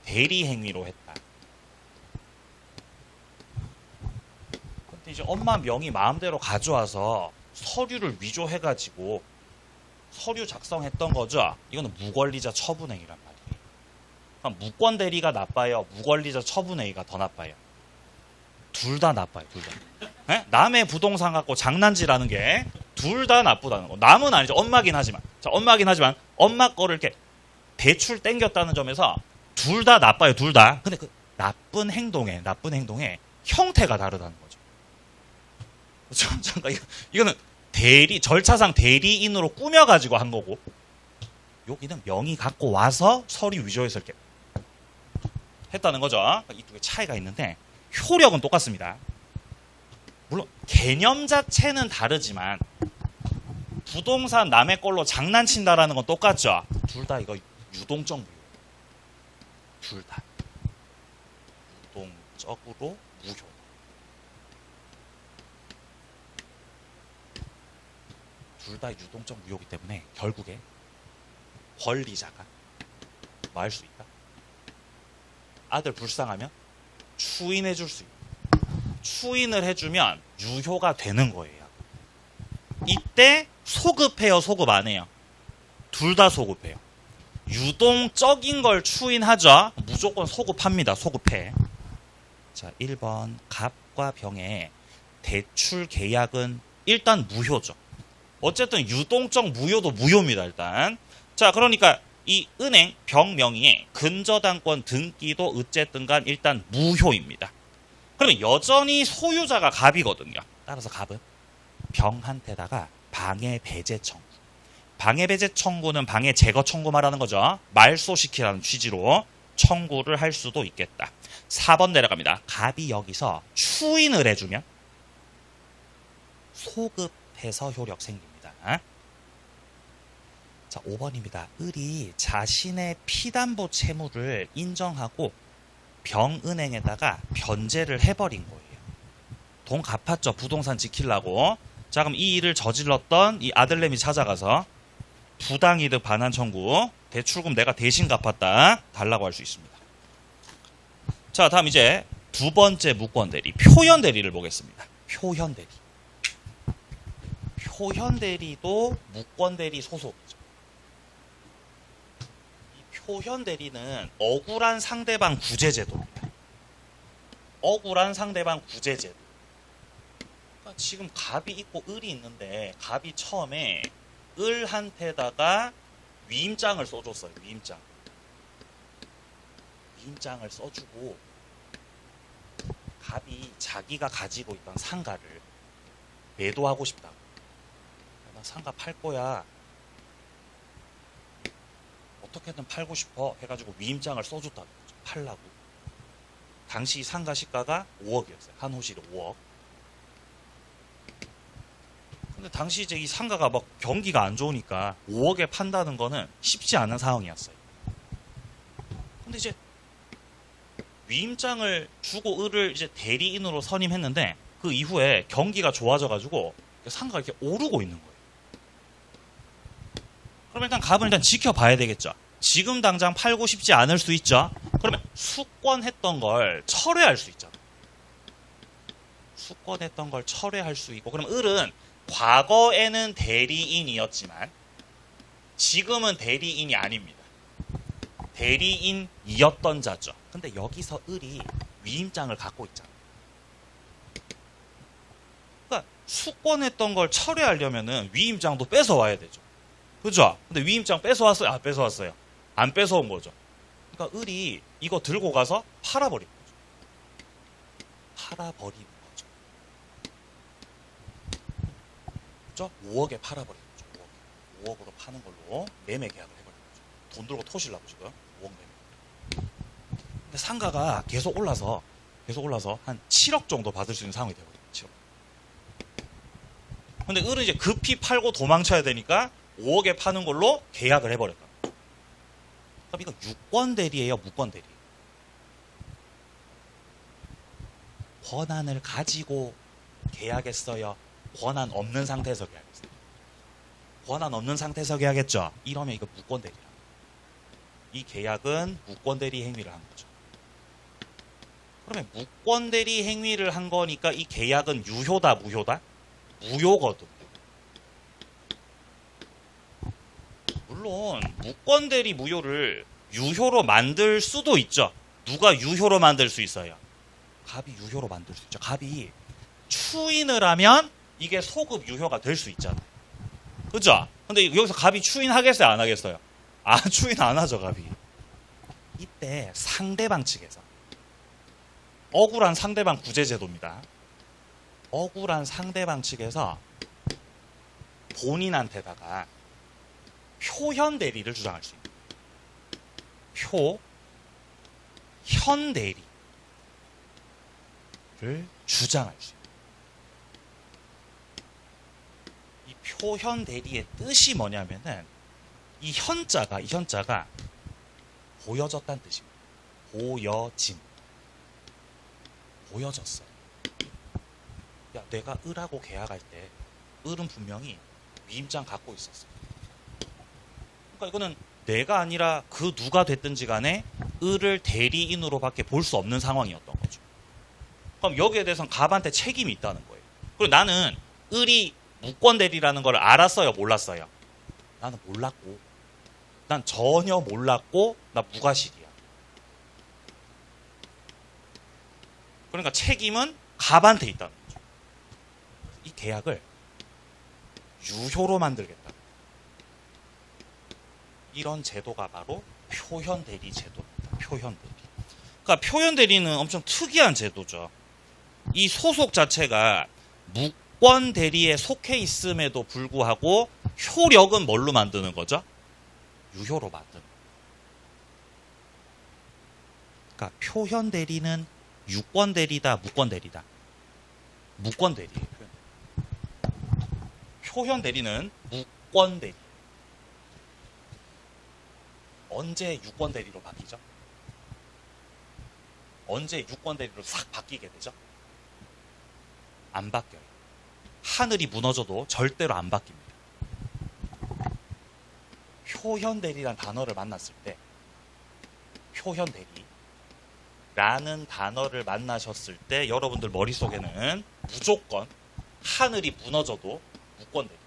Speaker 1: 대리 행위로 했다. 근데 이제 엄마 명의 마음대로 가져와서 서류를 위조해가지고 서류 작성했던 거죠. 이거는 무권리자 처분행위란 말이에요. 그럼 무권 대리가 나빠요? 무권리자 처분행위가 더 나빠요? 둘 다 나빠요. 둘 다. 네? 남의 부동산 갖고 장난질하는 게 둘 다 나쁘다는 거. 남은 아니죠. 엄마긴 하지만. 자, 엄마긴 하지만 엄마 거를 이렇게 대출 땡겼다는 점에서 둘 다 나빠요. 둘 다. 근데 그 나쁜 행동의 형태가 다르다는 거죠. 잠깐 이거는 절차상 대리인으로 꾸며가지고 한 거고, 여기는 명의 갖고 와서 서류 위조해서 이렇게 했다는 거죠. 이 두 개 차이가 있는데 효력은 똑같습니다. 물론 개념 자체는 다르지만 부동산 남의 걸로 장난친다라는 건 똑같죠. 둘 다 이거 유동적 무효. 둘 다 유동적으로 무효. 둘 다 유동적 무효이기 때문에 결국에 권리자가 뭐 할 수 있다? 아들 불쌍하면 추인해 줄 수 있다. 추인을 해주면 유효가 되는 거예요. 이때 소급해요, 소급 안 해요? 둘 다 소급해요. 유동적인 걸 추인하죠. 무조건 소급합니다. 소급해. 자, 1번 갑과 병의 대출 계약은 일단 무효죠. 어쨌든 유동적 무효도 무효입니다. 일단. 자, 그러니까 이 은행 병 명의의 근저당권 등기도 어쨌든 간 일단 무효입니다. 그러면 여전히 소유자가 갑이거든요. 따라서 갑은 병한테다가 방해 배제 청구. 방해 배제 청구는 방해 제거 청구 말하는 거죠. 말소시키라는 취지로 청구를 할 수도 있겠다. 4번 내려갑니다. 갑이 여기서 추인을 해주면 소급해서 효력 생깁니다. 자, 5번입니다. 을이 자신의 피담보 채무를 인정하고 병은행에다가 변제를 해버린 거예요. 돈 갚았죠. 부동산 지키려고. 자, 그럼 이 일을 저질렀던 이 아들내미 찾아가서 부당이득 반환 청구, 대출금 내가 대신 갚았다 달라고 할 수 있습니다. 자, 다음 이제 두 번째 무권 대리, 표현 대리를 보겠습니다. 표현 대리. 표현 대리도 무권 대리 소속이죠. 이 표현 대리는 억울한 상대방 구제 제도입니다. 억울한 상대방 구제 제도. 그러니까 지금 갑이 있고 을이 있는데 갑이 처음에 을한테다가 위임장을 써줬어요. 위임장을 써주고 갑이 자기가 가지고 있던 상가를 매도하고 싶다. 나 상가 팔 거야. 어떻게든 팔고 싶어 해가지고 위임장을 써줬다는 거죠. 팔라고. 당시 상가 시가가 5억이었어요. 한 호실이 5억. 근데 당시 이제 이 상가가 막 경기가 안 좋으니까 5억에 판다는 거는 쉽지 않은 상황이었어요. 근데 이제 위임장을 주고 을을 이제 대리인으로 선임했는데 그 이후에 경기가 좋아져가지고 상가가 이렇게 오르고 있는 거예요. 그럼 일단 갑은 일단 지켜봐야 되겠죠. 지금 당장 팔고 싶지 않을 수 있죠. 그러면 숙권했던 걸 철회할 수 있잖아요. 수권했던 걸 철회할 수 있고, 그럼 을은 과거에는 대리인이었지만 지금은 대리인이 아닙니다. 대리인이었던 자죠. 근데 여기서 을이 위임장을 갖고 있잖아요. 그러니까 수권했던 걸 철회하려면은 위임장도 뺏어와야 되죠. 그죠? 근데 위임장 뺏어왔어요? 아, 뺏어왔어요. 안 뺏어온 거죠. 그러니까 을이 이거 들고 가서 팔아버린 거죠. 팔아버리는 거죠. 그죠? 5억에 팔아버리는 거죠. 5억. 5억으로 파는 걸로 매매 계약을 해버리는 거죠. 돈 들고 토실라고 지금 5억 매매. 근데 상가가 계속 올라서 한 7억 정도 받을 수 있는 상황이 되거든요. 7억. 근데 을은 이제 급히 팔고 도망쳐야 되니까 5억에 파는 걸로 계약을 해버렸다. 그럼 이거 유권 대리예요, 무권 대리? 권한을 가지고 계약했어요? 권한 없는 상태에서 계약했어요? 권한 없는 상태에서 계약했죠? 이러면 이거 무권 대리야. 이 계약은 무권 대리 행위를 한 거죠. 그러면 무권 대리 행위를 한 거니까 이 계약은 유효다, 무효다? 무효거든. 물론 무권 대리 무효를 유효로 만들 수도 있죠. 누가 유효로 만들 수 있어요? 갑이 유효로 만들 수 있죠. 갑이 추인을 하면 이게 소급 유효가 될 수 있잖아요. 그죠? 근데 여기서 갑이 추인하겠어요, 안 하겠어요? 아, 추인 안 하죠, 갑이. 이때 상대방 측에서 억울한 상대방 구제제도입니다. 억울한 상대방 측에서 본인한테다가 표현 대리를 주장할 수 있는 표현 대리를 주장할 수 있는 이 표현 대리의 뜻이 뭐냐면은 이 현자가 보여졌다는 뜻입니다. 보여졌어요. 야, 내가 을하고 계약할 때 을은 분명히 위임장 갖고 있었어. 그러니까 이거는 내가 아니라 그 누가 됐든지 간에 을을 대리인으로밖에 볼 수 없는 상황이었던 거죠. 그럼 여기에 대해서는 갑한테 책임이 있다는 거예요. 그리고 나는 을이 무권 대리라는 걸 알았어요, 몰랐어요? 나는 몰랐고, 난 전혀 몰랐고, 나 무과실이야. 그러니까 책임은 갑한테 있다는 거죠. 이 계약을 유효로 만들겠다. 이런 제도가 바로 표현 대리 제도입니다. 표현 대리. 그러니까 표현 대리는 엄청 특이한 제도죠. 이 소속 자체가 무권 대리에 속해 있음에도 불구하고 효력은 뭘로 만드는 거죠? 유효로 만드는 거예요. 그러니까 표현 대리는 유권 대리다, 무권 대리다. 무권 대리예요. 표현 대리는 무권 대리. 언제 유권 대리로 바뀌죠? 언제 유권 대리로 싹 바뀌게 되죠? 안 바뀌어요. 하늘이 무너져도 절대로 안 바뀝니다. 표현 대리란 단어를 만났을 때, 표현 대리라는 단어를 만나셨을 때 여러분들 머릿속에는 무조건 하늘이 무너져도 무권 대리.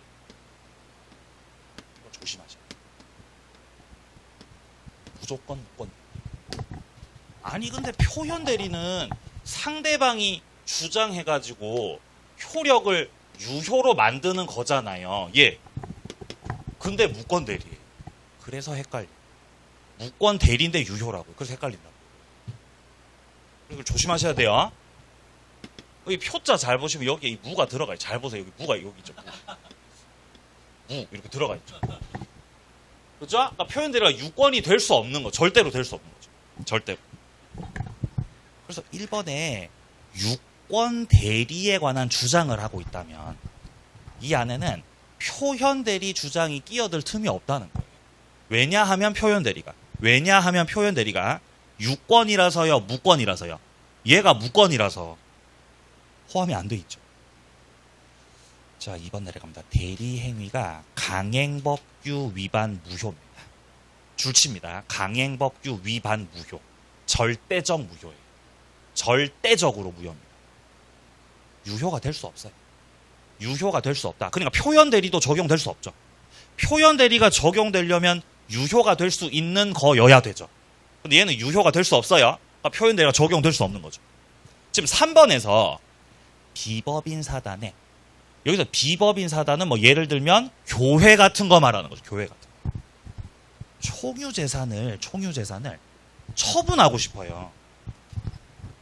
Speaker 1: 이거 조심하셔야 돼요. 무조건 무권 대리. 아니 근데 표현 대리는 상대방이 주장해가지고 효력을 유효로 만드는 거잖아요. 예. 근데 무권 대리예요. 그래서 헷갈려. 무권 대리인데 유효라고. 그래서 헷갈린다고. 이걸 조심하셔야 돼요. 여기 표자 잘 보시면 여기에 이 무가 들어가요. 잘 보세요. 여기 무가 여기 있죠. 무 이렇게 들어가 있죠. 그죠? 그러니까 표현 대리가 유권이 될 수 없는 거. 절대로 될 수 없는 거죠. 절대로. 그래서 1번에 유권 대리에 관한 주장을 하고 있다면 이 안에는 표현 대리 주장이 끼어들 틈이 없다는 거예요. 왜냐하면 표현 대리가 유권이라서요, 무권이라서요. 얘가 무권이라서 포함이 안 돼 있죠. 자, 2번 내려갑니다. 대리 행위가 강행법규 위반 무효입니다. 줄칩니다. 강행법규 위반 무효. 절대적 무효예요. 절대적으로 무효입니다. 유효가 될 수 없어요. 유효가 될 수 없다. 그러니까 표현 대리도 적용될 수 없죠. 표현 대리가 적용되려면 유효가 될 수 있는 거여야 되죠. 근데 얘는 유효가 될 수 없어요. 그러니까 표현 대리가 적용될 수 없는 거죠. 지금 3번에서 비법인 사단에, 여기서 비법인 사단은 뭐 예를 들면 교회 같은 거 말하는 거죠. 교회 같은 거. 총유재산을 처분하고 싶어요.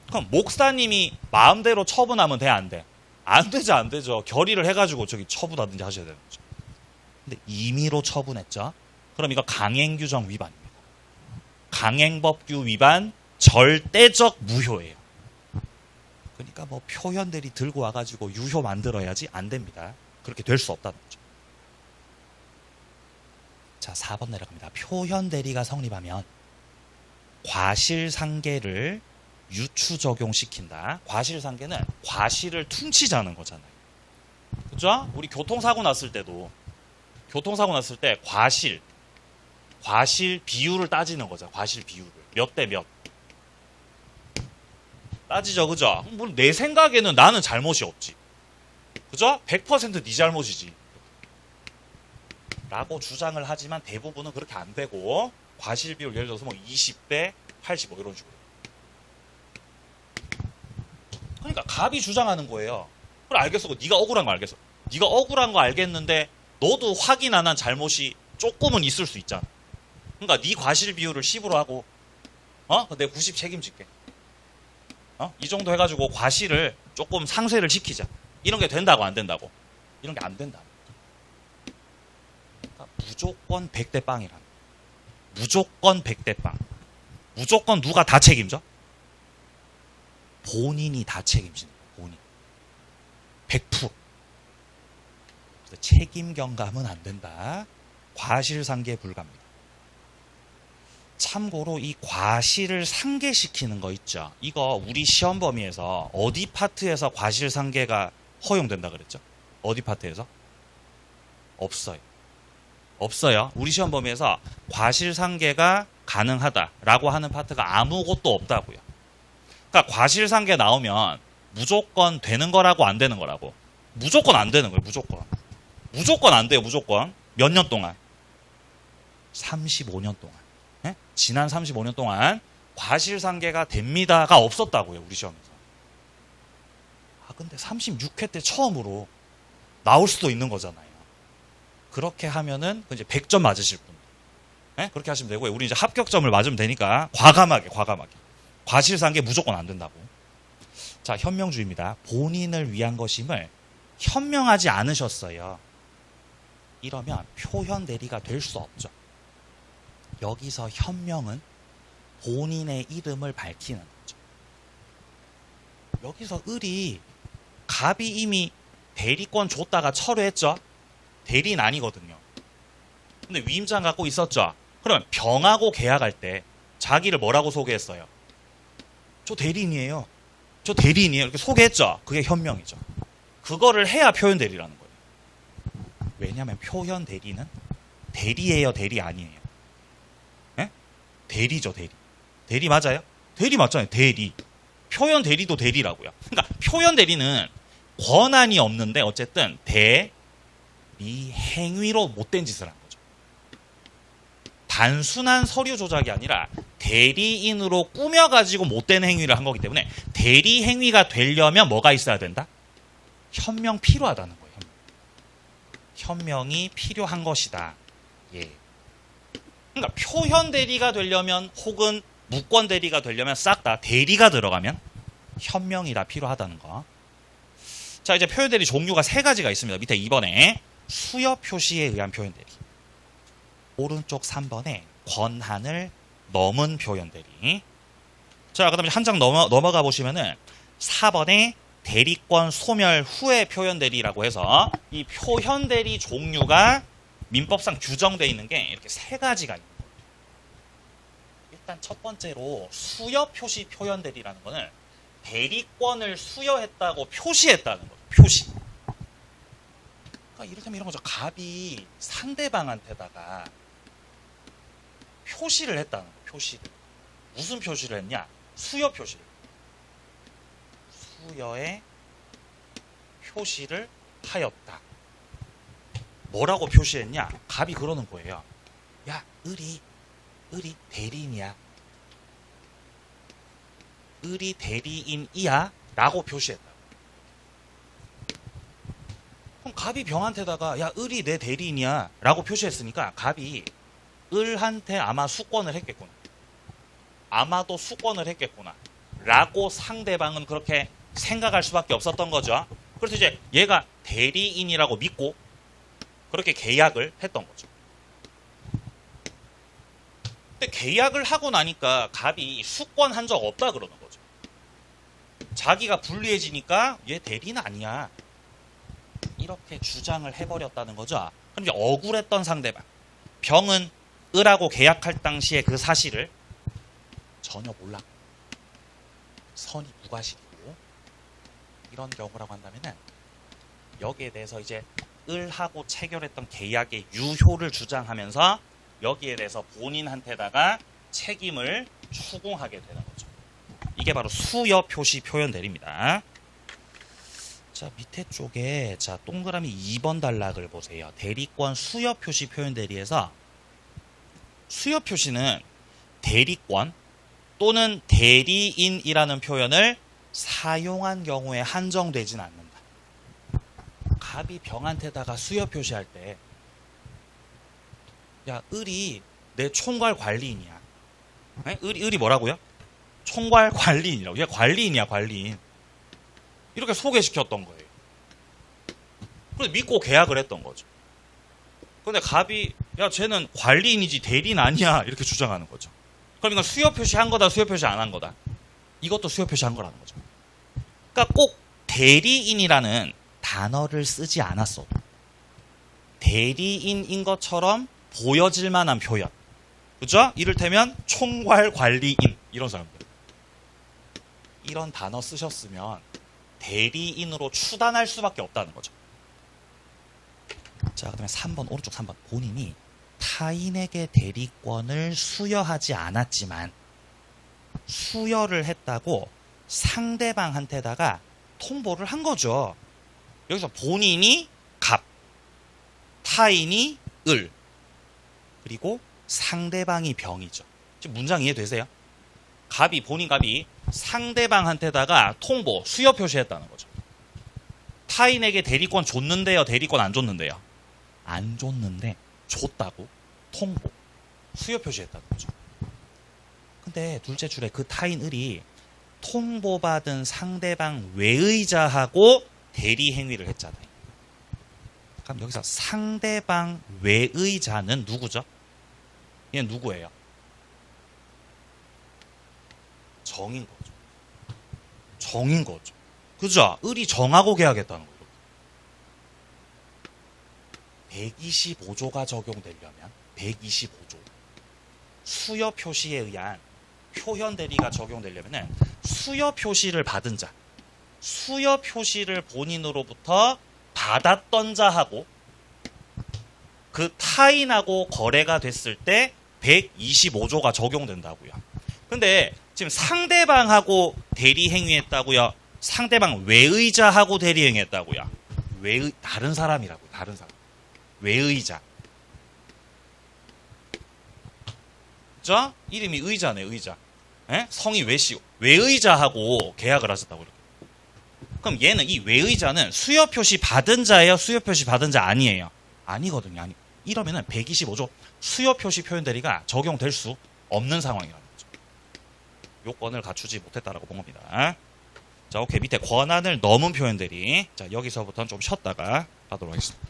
Speaker 1: 그럼 목사님이 마음대로 처분하면 돼, 안 돼? 안 되죠, 안 되죠. 결의를 해가지고 저기 처분하든지 하셔야 되는 거죠. 근데 임의로 처분했죠. 그럼 이거 강행규정 위반입니다. 강행법규 위반, 절대적 무효예요. 그러니까 뭐 표현 대리 들고 와가지고 유효 만들어야지, 안 됩니다. 그렇게 될 수 없다는 거죠. 자, 4번 내려갑니다. 표현 대리가 성립하면 과실상계를 유추 적용시킨다. 과실상계는 과실을 퉁치자는 거잖아요. 그죠? 우리 교통사고 났을 때도 과실 비율을 따지는 거죠. 과실 비율을. 몇 대 몇. 따지죠. 그죠? 물론 내 생각에는 나는 잘못이 없지. 그죠? 100% 네 잘못이지. 라고 주장을 하지만 대부분은 그렇게 안 되고, 과실 비율 예를 들어서 뭐 20대 85 이런 식으로. 그러니까 갑이 주장하는 거예요. 그래, 알겠어. 네가 억울한 거 알겠어. 네가 억울한 거 알겠는데 너도 확인 안 한 잘못이 조금은 있을 수 있잖아. 그러니까 네 과실 비율을 10으로 하고, 내가 90 책임질게. 이 정도 해가지고 과실을 조금 상쇄를 시키자. 이런 게 된다고 안 된다고? 이런 게 안 된다. 그러니까 무조건 100대 빵이라는. 무조건 100대 빵. 무조건 누가 다 책임져? 본인이 다 책임지는 거예요. 본인. 100%. 책임 경감은 안 된다. 과실상계 불가입니다. 참고로 이 과실을 상계시키는 거 있죠. 이거 우리 시험 범위에서 어디 파트에서 과실상계가 허용된다 그랬죠? 어디 파트에서? 없어요. 없어요. 우리 시험 범위에서 과실상계가 가능하다라고 하는 파트가 아무것도 없다고요. 그러니까 과실상계 나오면 무조건 되는 거라고 안 되는 거라고. 무조건 안 되는 거예요. 무조건. 무조건 안 돼요. 무조건. 몇 년 동안? 35년 동안. 네? 지난 35년 동안 과실상계가 됩니다가 없었다고요. 우리 시험에서. 근데 36회 때 처음으로 나올 수도 있는 거잖아요. 그렇게 하면은 이제 100점 맞으실 분. 네? 그렇게 하시면 되고요. 우리 이제 합격점을 맞으면 되니까 과감하게. 과실상계 무조건 안 된다고. 자, 현명주의입니다. 본인을 위한 것임을 현명하지 않으셨어요. 이러면 표현 대리가 될 수 없죠. 여기서 현명은 본인의 이름을 밝히는 거죠. 여기서 을이 갑이 이미 대리권 줬다가 철회했죠. 대리는 아니거든요. 근데 위임장 갖고 있었죠. 그러면 병하고 계약할 때 자기를 뭐라고 소개했어요? 저 대리인이에요. 이렇게 소개했죠. 그게 현명이죠. 그거를 해야 표현 대리라는 거예요. 왜냐하면 표현 대리는 대리예요, 대리 아니에요? 네? 대리죠, 대리. 대리 맞아요? 대리 맞잖아요, 대리. 표현 대리도 대리라고요. 그러니까 표현 대리는 권한이 없는데 어쨌든 대리 행위로 못된 짓을 한 거죠. 단순한 서류 조작이 아니라 대리인으로 꾸며가지고 못된 행위를 한 거기 때문에 대리 행위가 되려면 뭐가 있어야 된다? 현명 필요하다는 거예요. 현명이 필요한 것이다. 예. 그러니까 표현 대리가 되려면 혹은 무권 대리가 되려면 싹 다 대리가 들어가면 현명이 다 필요하다는 거. 자, 이제 표현 대리 종류가 3가지가 있습니다. 밑에 2번에 수여 표시에 의한 표현 대리. 오른쪽 3번에 권한을 넘은 표현 대리. 자, 그다음에 한 장 넘어가 보시면은 4번에 대리권 소멸 후의 표현 대리라고 해서 이 표현 대리 종류가 민법상 규정되어 있는 게 이렇게 3가지가 있는 거예요. 일단 첫 번째로 수여 표시 표현 대리라는 거는 대리권을 수여했다고 표시했다는 거예요. 표시. 그러니까 이를테면 이런 거죠. 갑이 상대방한테다가 표시를 했다는 거예요. 표시를. 무슨 표시를 했냐? 수여 표시를. 수여의 표시를 하였다. 뭐라고 표시했냐? 갑이 그러는 거예요. 야, 을이 대리인이야. 을이 대리인이야 라고 표시했다. 그럼 갑이 병한테다가 야, 을이 내 대리인이야 라고 표시했으니까 갑이 을한테 아마 수권을 했겠구나. 아마도 수권을 했겠구나 라고 상대방은 그렇게 생각할 수밖에 없었던 거죠. 그래서 이제 얘가 대리인이라고 믿고 그렇게 계약을 했던 거죠. 근데 계약을 하고 나니까 갑이 수권한 적 없다 그러는 거죠. 자기가 불리해지니까 얘 대리인 아니야 이렇게 주장을 해버렸다는 거죠. 그럼 이제 억울했던 상대방 병은 을하고 계약할 당시에 그 사실을 전혀 몰랐고 선이 무과실이고 이런 경우라고 한다면은 여기에 대해서 이제 을하고 체결했던 계약의 유효를 주장하면서 여기에 대해서 본인한테다가 책임을 추궁하게 되는 거죠. 이게 바로 수여 표시 표현 대리입니다. 자, 밑에 쪽에 자 동그라미 2번 단락을 보세요. 대리권 수여 표시 표현 대리에서 수여 표시는 대리권 또는 대리인이라는 표현을 사용한 경우에 한정되진 않는다. 갑이 병한테다가 수여 표시할 때 야, 을이 내 총괄 관리인이야. 을이 뭐라고요? 총괄 관리인이라고. 얘 관리인이야, 관리인. 이렇게 소개시켰던 거예요. 그래서 믿고 계약을 했던 거죠. 근데 갑이 야, 쟤는 관리인이지 대리인 아니야 이렇게 주장하는 거죠. 그럼 이건 수여 표시한 거다, 수여 표시 안 한 거다. 이것도 수여 표시한 거라는 거죠. 그러니까 꼭 대리인이라는 단어를 쓰지 않았어도 대리인인 것처럼 보여질 만한 표현. 그죠? 이를테면 총괄 관리인 이런 사람들. 이런 단어 쓰셨으면 대리인으로 추단할 수밖에 없다는 거죠. 자, 그다음에 3번 오른쪽 3번 본인이 타인에게 대리권을 수여하지 않았지만 수여를 했다고 상대방한테다가 통보를 한 거죠. 여기서 본인이 갑, 타인이 을, 그리고 상대방이 병이죠. 지금 문장 이해되세요? 본인 갑이 상대방한테다가 통보, 수여 표시했다는 거죠. 타인에게 대리권 줬는데요, 대리권 안 줬는데요? 안 줬는데 줬다고 통보, 수여 표시했다는 거죠. 근데 둘째 줄에 그 타인 을이 통보받은 상대방 외의자하고 대리 행위를 했잖아요. 그럼 여기서 상대방 외의자는 누구죠? 얘는 누구예요? 정인 거죠. 정인 거죠. 그죠? 을이 정하고 계약했다는 거죠. 125조가 적용되려면 125조 수여 표시에 의한 표현 대리가 적용되려면 수여 표시를 받은 자, 수여 표시를 본인으로부터 받았던 자하고 그 타인하고 거래가 됐을 때 125조가 적용된다고요. 근데 지금 상대방하고 대리 행위했다고요? 상대방 외의자하고 대리 행위했다고요? 다른 사람이라고요. 다른 사람. 외의자. 그죠? 이름이 의자네, 의자. 에? 성이 외시오. 외의자하고 계약을 하셨다고 이렇게. 그럼 얘는 이 외의자는 수여 표시 받은 자예요? 수여 표시 받은 자 아니에요? 아니거든요. 아니. 이러면은 125조 수여 표시 표현 대리가 적용될 수 없는 상황이라는 거죠. 요건을 갖추지 못했다라고 본 겁니다. 자, 오케이. 밑에 권한을 넘은 표현 대리. 자, 여기서부터는 좀 쉬었다가 하도록 하겠습니다.